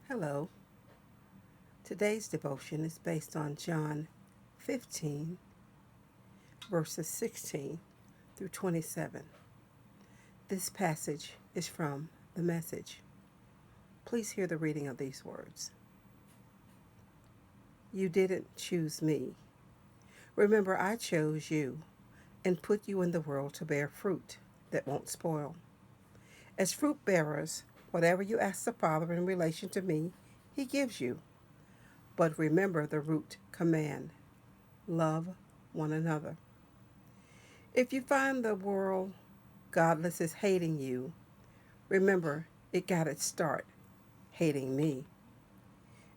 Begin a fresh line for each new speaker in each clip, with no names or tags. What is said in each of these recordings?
Hello. Today's devotion is based on John 15, verses 16 through 27. This passage is from the Message. Please hear the reading of these words. You didn't choose me. Remember, I chose you and put you in the world to bear fruit that won't spoil. As fruit bearers, whatever you ask the Father in relation to me, He gives you. But remember the root command: love one another. If you find the world godless is hating you, remember it got its start hating me.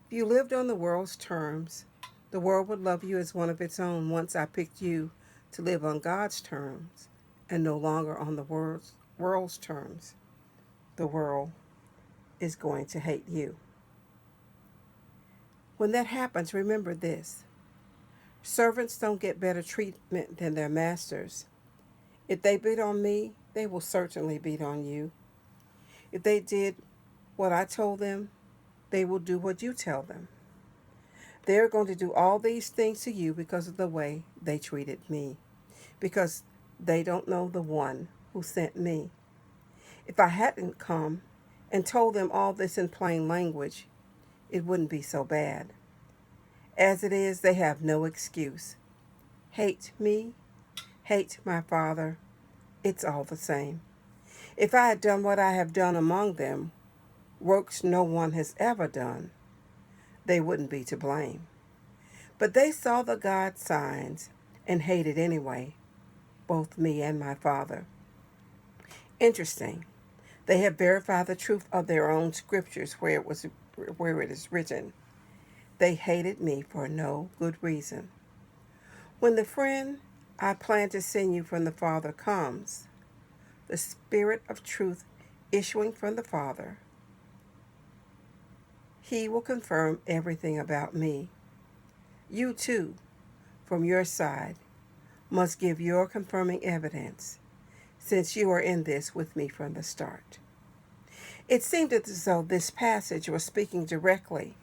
If you lived on the world's terms, the world would love you as one of its own once I picked you to live on God's terms and no longer on the world's terms. The world is going to hate you. When that happens, remember this: servants don't get better treatment than their masters. If they beat on me, they will certainly beat on you. If they did what I told them, they will do what you tell them. They are going to do all these things to you because of the way they treated me, because they don't know the one who sent me. If I hadn't come and told them all this in plain language, it wouldn't be so bad. As it is, they have no excuse. Hate me, hate my Father, it's all the same. If I had done what I have done among them, works no one has ever done, they wouldn't be to blame. But they saw the God signs and hated anyway, both me and my Father. Interesting. They have verified the truth of their own scriptures where it is written. They hated me for no good reason. When the friend I plan to send you from the Father comes, the Spirit of truth issuing from the Father, He will confirm everything about me. You too, from your side, must give your confirming evidence, since you are in this with me from the start. It seemed as though this passage was speaking directly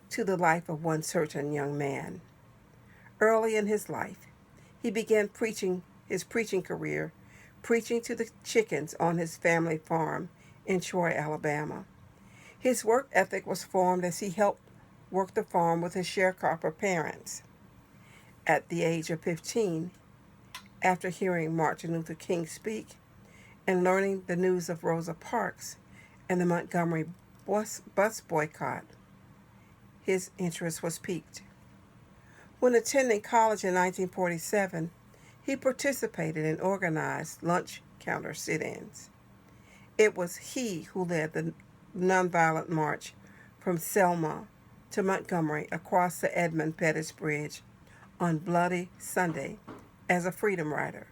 to the life of one certain young man. Early in his life, he began his preaching career, preaching to the chickens on his family farm in Troy, Alabama. His work ethic was formed as he helped work the farm with his sharecropper parents. At the age of 15, after hearing Martin Luther King speak and learning the news of Rosa Parks and the Montgomery bus boycott, his interest was piqued. When attending college in 1947, he participated in organized lunch counter sit-ins. It was he who led the nonviolent march from Selma to Montgomery across the Edmund Pettus Bridge on Bloody Sunday as a freedom rider.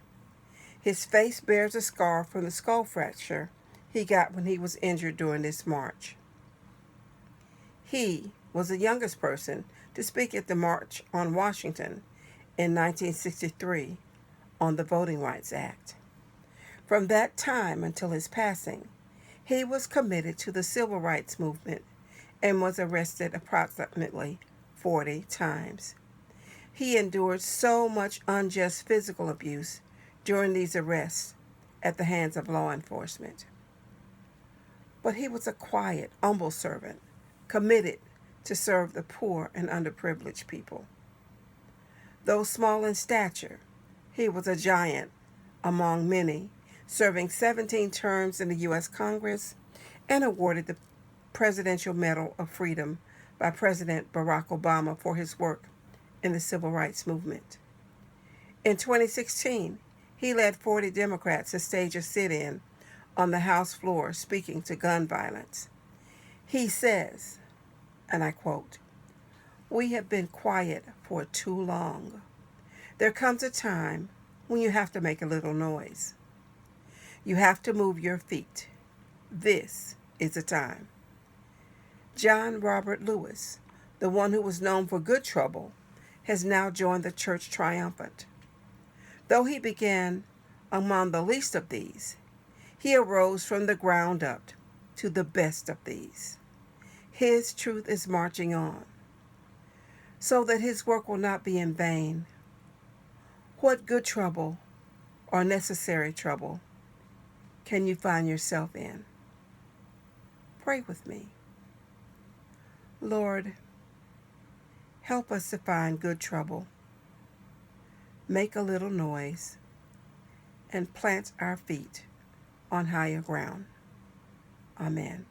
His face bears a scar from the skull fracture he got when he was injured during this march. He was the youngest person to speak at the March on Washington in 1963 on the Voting Rights Act. From that time until his passing, he was committed to the civil rights movement and was arrested approximately 40 times. He endured so much unjust physical abuse during these arrests at the hands of law enforcement. But he was a quiet, humble servant, committed to serve the poor and underprivileged people. Though small in stature, he was a giant among many, serving 17 terms in the U.S. Congress and awarded the Presidential Medal of Freedom by President Barack Obama for his work in the civil rights movement. In 2016, he led 40 Democrats to stage a sit-in on the House floor speaking to gun violence. He says, and I quote, "We have been quiet for too long. There comes a time when you have to make a little noise. You have to move your feet. This is the time." John Robert Lewis, the one who was known for good trouble, has now joined the Church Triumphant. Though he began among the least of these, he arose from the ground up to the best of these. His truth is marching on, so that his work will not be in vain. What good trouble or necessary trouble can you find yourself in? Pray with me. Lord, help us to find good trouble, make a little noise, and plant our feet on higher ground. Amen.